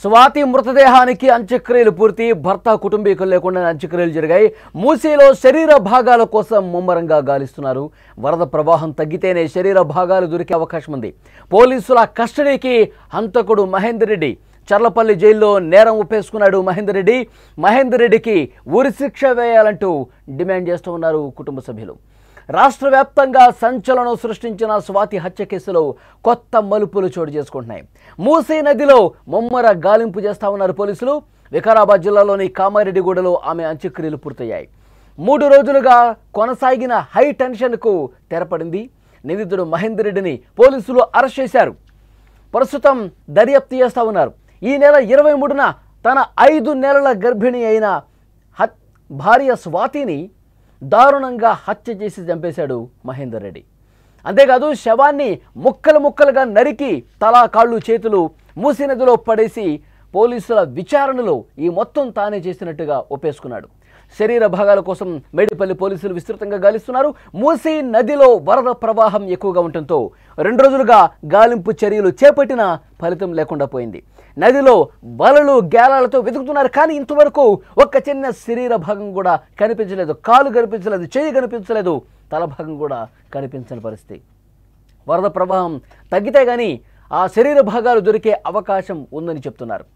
స్వాతి మృతదేహానికి అంత్యక్రియలు పూర్తి. భర్త కుటుంబీకులు లేకుండా అంత్యక్రియలు జరిగాయి. మూసీలో శరీర భాగాల కోసం ముమ్మరంగా గాలిస్తున్నారు. వరద ప్రవాహం తగ్గితేనే శరీర భాగాలు దొరికే అవకాశం ఉంది. పోలీసుల కస్టడీకి హంతకుడు మహేందర్ రెడ్డి చర్లపల్లి జైల్లో నేరం ఒప్పేసుకున్నాడు. మహేందర్ రెడ్డికి ఉరిశిక్ష వేయాలంటూ డిమాండ్ చేస్తూ ఉన్నారు కుటుంబ సభ్యులు. రాష్ట్ర వ్యాప్తంగా సంచలనం సృష్టించిన స్వాతి హత్య కేసులో కొత్త మలుపులు చోటు చేసుకుంటున్నాయి. మూసీ నదిలో ముమ్మర గాలింపు చేస్తా ఉన్నారు పోలీసులు. వికారాబాద్ జిల్లాలోని కామారెడ్డిగూడలో ఆమె అంత్యక్రియలు పూర్తయ్యాయి. 3 రోజులుగా కొనసాగిన హై టెన్షన్కు తెరపడింది. నిందితుడు మహేందర్ రెడ్డిని పోలీసులు అరెస్ట్ చేశారు. ప్రస్తుతం దర్యాప్తు చేస్తూ ఉన్నారు. ఈ నెల 23న తన 5 నెలల గర్భిణి అయిన భార్య స్వాతిని దారుణంగా హత్య చేసి చంపేశాడు మహేందర్ రెడ్డి. అంతేకాదు శవాన్ని ముక్కలుగా నరికి తల కాళ్ళు చేతులు మూసీ నదిలో పడేసి పోలీసుల విచారణలో ఈ మొత్తం తానే చేసినట్టుగా ఒప్పేసుకున్నాడు. శరీర భాగాల కోసం మేడిపల్లి పోలీసులు విస్తృతంగా గాలిస్తున్నారు. మూసీ నదిలో వరద ప్రవాహం ఎక్కువగా ఉండటంతో 2 రోజులుగా గాలింపు చర్యలు చేపట్టిన ఫలితం లేకుండా పోయింది. నదిలో వలలు గేలాలతో వెతుకుతున్నారు. కానీ ఇంతవరకు ఒక్క చిన్న శరీర భాగం కూడా కనిపించలేదు. కాలు కనిపించలేదు, చెయ్యి కనిపించలేదు, తల భాగం కూడా కనిపించని పరిస్థితి. వరద ప్రవాహం తగ్గితే కానీ ఆ శరీర భాగాలు దొరికే అవకాశం ఉందని చెప్తున్నారు.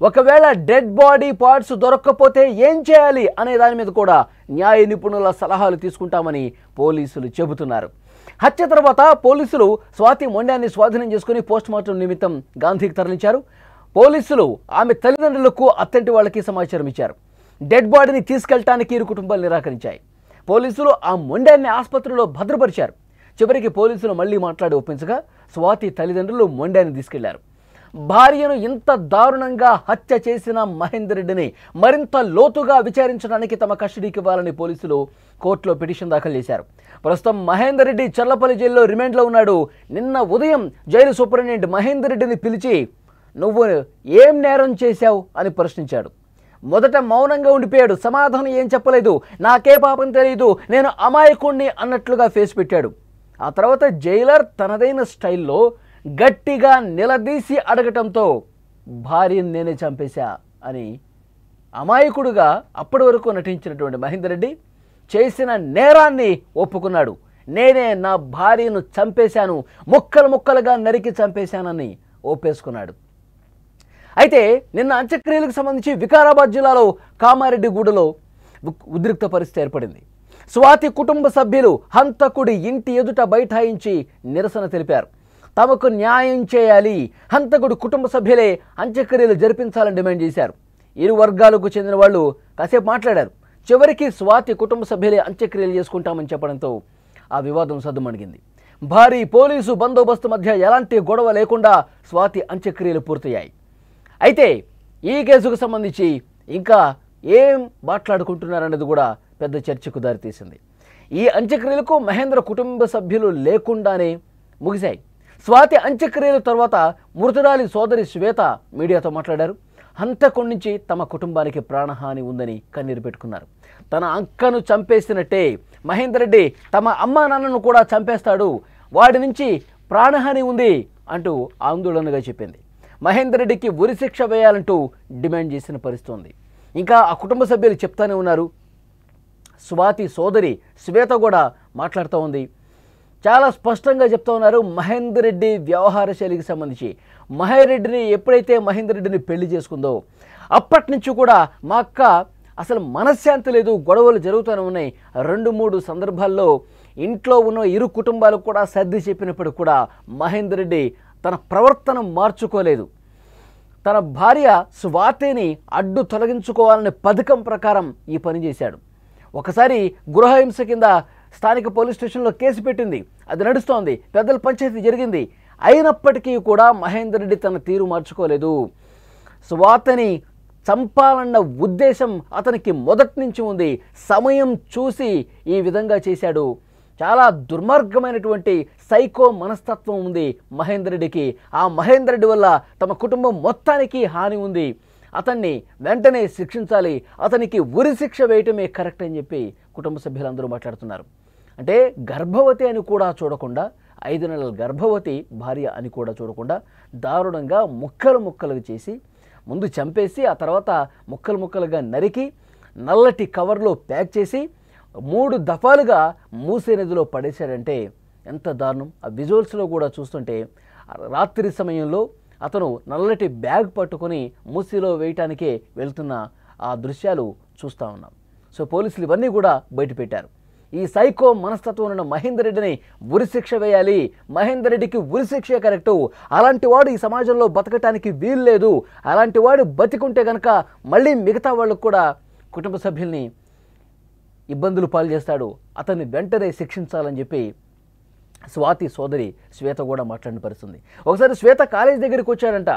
ఒకవేళ డెడ్ బాడీ పార్ట్స్ దొరక్కపోతే ఏం చేయాలి అనే దాని మీద కూడా న్యాయ నిపుణుల సలహాలు తీసుకుంటామని పోలీసులు చెబుతున్నారు. హత్య తర్వాత పోలీసులు స్వాతి మొండాన్ని స్వాధీనం చేసుకుని పోస్టుమార్టం నిమిత్తం గాంధీకి తరలించారు. పోలీసులు ఆమె తల్లిదండ్రులకు అత్తంటి వాళ్ళకి సమాచారం ఇచ్చారు. డెడ్ బాడీని తీసుకెళ్లడానికి ఇరు కుటుంబాలు నిరాకరించాయి. పోలీసులు ఆ మొండాన్ని ఆసుపత్రిలో భద్రపరిచారు. చివరికి పోలీసులు మళ్ళీ మాట్లాడి ఒప్పించగా స్వాతి తల్లిదండ్రులు మొండాన్ని తీసుకెళ్లారు. భార్యను ఇంత దారుణంగా హత్య చేసిన మహేందర్ రెడ్డిని మరింత లోతుగా విచారించడానికి తమ కస్టడీకి ఇవ్వాలని పోలీసులు కోర్టులో పిటిషన్ దాఖలు చేశారు. ప్రస్తుతం మహేందర్ రెడ్డి చర్లపల్లి జైల్లో రిమాండ్లో ఉన్నాడు. నిన్న ఉదయం జైలు సూపరింటెండెంట్ మహేందర్ రెడ్డిని పిలిచి నువ్వు ఏం నేరం చేశావు అని ప్రశ్నించాడు. మొదట మౌనంగా ఉండిపోయాడు. సమాధానం ఏం చెప్పలేదు. నాకే పాపం తెలియదు, నేను అమాయకుణ్ణి అన్నట్లుగా ఫేస్ పెట్టాడు. ఆ తర్వాత జైలర్ తనదైన స్టైల్లో గట్టిగా నిలదీసి అడగటంతో భార్యను నేనే చంపేశా అని అమాయకుడుగా అప్పటి వరకు నటించినటువంటి మహేందర్ రెడ్డి చేసిన నేరాన్ని ఒప్పుకున్నాడు. నేనే నా భార్యను చంపేశాను, ముక్కలుగా నరికి చంపేశానని ఒప్పేసుకున్నాడు. అయితే నిన్న అంత్యక్రియలకు సంబంధించి వికారాబాద్ జిల్లాలో కామారెడ్డిగూడలో ఉద్రిక్త పరిస్థితి ఏర్పడింది. స్వాతి కుటుంబ సభ్యులు హంతకుడి ఇంటి ఎదుట బైఠాయించి నిరసన తెలిపారు. తమకు న్యాయం చేయాలి, హంతకుడి కుటుంబ సభ్యులే అంత్యక్రియలు జరిపించాలని డిమాండ్ చేశారు. ఇరు వర్గాలకు చెందిన వాళ్ళు కాసేపు మాట్లాడారు. చివరికి స్వాతి కుటుంబ సభ్యులే అంత్యక్రియలు చేసుకుంటామని చెప్పడంతో ఆ వివాదం సద్దుమణిగింది. భారీ పోలీసు బందోబస్తు మధ్య ఎలాంటి గొడవ లేకుండా స్వాతి అంత్యక్రియలు పూర్తయ్యాయి. అయితే ఈ కేసుకు సంబంధించి ఇంకా ఏం మాట్లాడుకుంటున్నారనేది కూడా పెద్ద చర్చకు దారితీసింది. ఈ అంత్యక్రియలకు మహేంద్ర కుటుంబ సభ్యులు లేకుండానే ముగిశాయి. స్వాతి అంత్యక్రియల తర్వాత మృతురాలి సోదరి శ్వేత మీడియాతో మాట్లాడారు. హంతకుడి నుంచి తమ కుటుంబానికి ప్రాణహాని ఉందని కన్నీరు పెట్టుకున్నారు. తన అక్కను చంపేసినట్టే మహేందర్ రెడ్డి తమ అమ్మా నాన్నను కూడా చంపేస్తాడు, వాడి నుంచి ప్రాణహాని ఉంది అంటూ ఆందోళనగా చెప్పింది. మహేందర్ రెడ్డికి ఉరిశిక్ష వేయాలంటూ డిమాండ్ చేసిన పరిస్థితి ఉంది. ఇంకా ఆ కుటుంబ సభ్యులు చెప్తానే ఉన్నారు. స్వాతి సోదరి శ్వేత కూడా మాట్లాడుతూ ఉంది. చాలా స్పష్టంగా చెప్తా ఉన్నారు. మహేందర్ రెడ్డి వ్యవహార శైలికి సంబంధించి ఎప్పుడైతే మహేందర్ రెడ్డిని పెళ్లి చేసుకుందో అప్పటి నుంచి కూడా మా అక్క అసలు మనశ్శాంతి లేదు, గొడవలు జరుగుతూనే ఉన్నాయి. 2-3 సందర్భాల్లో ఇంట్లో ఉన్న ఇరు కుటుంబాలకు కూడా సర్ది చెప్పినప్పుడు కూడా మహేందర్ రెడ్డి తన ప్రవర్తన మార్చుకోలేదు. తన భార్య స్వాతిని అడ్డు తొలగించుకోవాలనే పథకం ప్రకారం ఈ పని చేశాడు. ఒకసారి గృహహింస కింద స్థానిక పోలీస్ స్టేషన్లో కేసు పెట్టింది, అది నడుస్తోంది, పెద్దల పంచాయతీ జరిగింది. అయినప్పటికీ కూడా మహేందర్ రెడ్డి తన తీరు మార్చుకోలేదు. స్వాతిని చంపాలన్న ఉద్దేశం అతనికి మొదటి నుంచి ఉంది. సమయం చూసి ఈ విధంగా చేశాడు. చాలా దుర్మార్గమైనటువంటి సైకో మనస్తత్వం ఉంది మహేందర్ రెడ్డికి. ఆ మహేందర్ రెడ్డి వల్ల తమ కుటుంబం మొత్తానికి హాని ఉంది. అతన్ని వెంటనే శిక్షించాలి, అతనికి ఉరిశిక్ష వేయటమే కరెక్ట్ అని చెప్పి కుటుంబ సభ్యులందరూ మాట్లాడుతున్నారు. అంటే గర్భవతి అని కూడా చూడకుండా 5 నెలల గర్భవతి భార్య అని కూడా చూడకుండా దారుణంగా ముక్కలు చేసి ముందు చంపేసి ఆ తర్వాత ముక్కలు ముక్కలుగా నరికి నల్లటి కవర్లో ప్యాక్ చేసి 3 దఫాలుగా మూసీ నదిలో పడేశాడంటే ఎంత దారుణం. ఆ విజువల్స్లో కూడా చూస్తుంటే రాత్రి సమయంలో అతను నల్లటి బ్యాగ్ పట్టుకొని మూసీలో వేయటానికే వెళ్తున్న ఆ దృశ్యాలు చూస్తూ ఉన్నాం. సో పోలీసులు ఇవన్నీ కూడా బయటపెట్టారు. ఈ సైకో మనస్తత్వం ఉన్న మహేందర్ రెడ్డిని ఉరిశిక్ష వేయాలి, మహేందర్ రెడ్డికి ఉరిశిక్షే కరెక్టు, అలాంటి వాడు ఈ సమాజంలో బతకటానికి వీలు లేదు, అలాంటి వాడు బతికుంటే కనుక మళ్ళీ మిగతా వాళ్ళకు కూడా కుటుంబ సభ్యుల్ని ఇబ్బందులు పాలు చేస్తాడు, అతన్ని వెంటనే శిక్షించాలని చెప్పి స్వాతి సోదరి శ్వేత కూడా మాట్లాడిన పరిస్థితుంది. ఒకసారి శ్వేత కాలేజ్ దగ్గరికి వచ్చాడంట.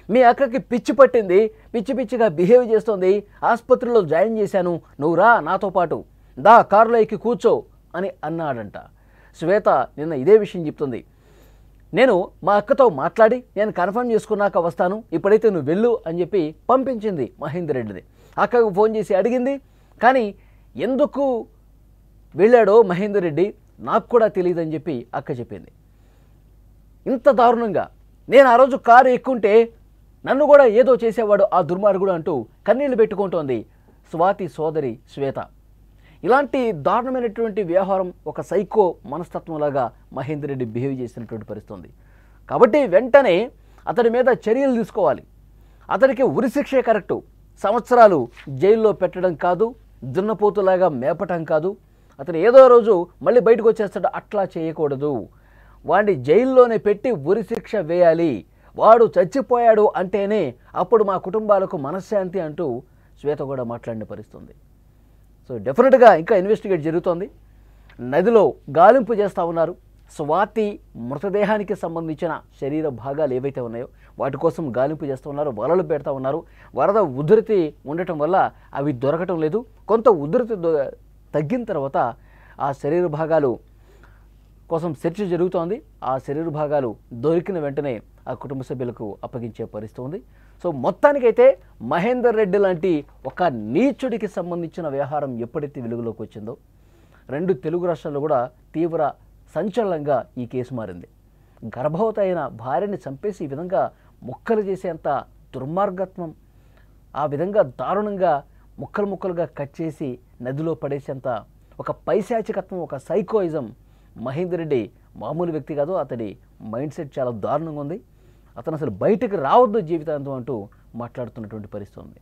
మీ అక్కకి పిచ్చి పట్టింది, పిచ్చి పిచ్చిగా బిహేవ్ చేస్తోంది, ఆసుపత్రిలో జాయిన్ చేశాను, నువ్వు రా నాతో పాటు, దా కారులో ఎక్కి కూర్చో అని అన్నాడంట. శ్వేత నిన్న ఇదే విషయం చెప్తుంది. నేను మా అక్కతో మాట్లాడి నేను కన్ఫర్మ్ చేసుకున్నాక వస్తాను, ఇప్పుడైతే నువ్వు వెళ్ళు అని చెప్పి పంపించింది మహేందర్ రెడ్డిని. అక్కకు ఫోన్ చేసి అడిగింది, కానీ ఎందుకు వెళ్ళాడో మహేందర్ రెడ్డి నాకు కూడా తెలియదని చెప్పి అక్క చెప్పింది. ఇంత దారుణంగా నేను ఆ రోజు కారు ఎక్కుంటే నన్ను కూడా ఏదో చేసేవాడు ఆ దుర్మార్గుడు అంటూ కన్నీళ్లు పెట్టుకుంటోంది స్వాతి సోదరి శ్వేత. ఇలాంటి దారుణమైనటువంటి వ్యవహారం ఒక సైకో మనస్తత్వంలాగా మహేందర్ రెడ్డి బిహేవ్ చేసినటువంటి పరిస్థితుంది. కాబట్టి వెంటనే అతడి మీద చర్యలు తీసుకోవాలి. అతడికి ఉరిశిక్షే కరెక్టు, సంవత్సరాలు జైల్లో పెట్టడం కాదు, దున్నపోతులాగా మేపటం కాదు. అతను ఏదో రోజు మళ్ళీ బయటకు వచ్చేస్తాడు, అట్లా చేయకూడదు. వాడిని జైల్లోనే పెట్టి ఉరిశిక్ష వేయాలి. వాడు చచ్చిపోయాడు అంటేనే అప్పుడు మా కుటుంబాలకు మనశ్శాంతి అంటూ శ్వేత కూడా మాట్లాడిన పరిస్థితుంది. సో డెఫినెట్గా ఇంకా ఇన్వెస్టిగేట్ జరుగుతోంది. నదిలో గాలింపు చేస్తూ ఉన్నారు. స్వాతి మృతదేహానికి సంబంధించిన శరీర భాగాలు ఏవైతే ఉన్నాయో వాటి కోసం గాలింపు చేస్తూ ఉన్నారు, వలలు పెడతా ఉన్నారు. వరద ఉధృతి ఉండటం వల్ల అవి దొరకటం లేదు. కొంత ఉధృతి తగ్గిన తర్వాత ఆ శరీర భాగాలు కోసం సెర్చ్ జరుగుతోంది. ఆ శరీర భాగాలు దొరికిన వెంటనే ఆ కుటుంబ సభ్యులకు అప్పగించే పరిస్థితి ఉంది. సో మొత్తానికైతే మహేందర్ రెడ్డి లాంటి ఒక నీచుడికి సంబంధించిన వ్యవహారం ఎప్పుడైతే వెలుగులోకి వచ్చిందో 2 తెలుగు రాష్ట్రాల్లో కూడా తీవ్ర సంచలనంగా ఈ కేసు మారింది. గర్భవతి అయిన భార్యని చంపేసి ఈ విధంగా ముక్కలు చేసేంత దుర్మార్గత్వం, ఆ విధంగా దారుణంగా ముక్కలు ముక్కలుగా కట్ చేసి నదిలో పడేసేంత ఒక పైశాచికత్వం, ఒక సైకోయిజం. మహేందర్ రెడ్డి మామూలు వ్యక్తి కాదు, అతడి మైండ్ సెట్ చాలా దారుణంగా ఉంది. అతను అసలు బయటకు రావద్దు జీవితాంతం అంటూ మాట్లాడుతున్నటువంటి పరిస్థితి ఉంది.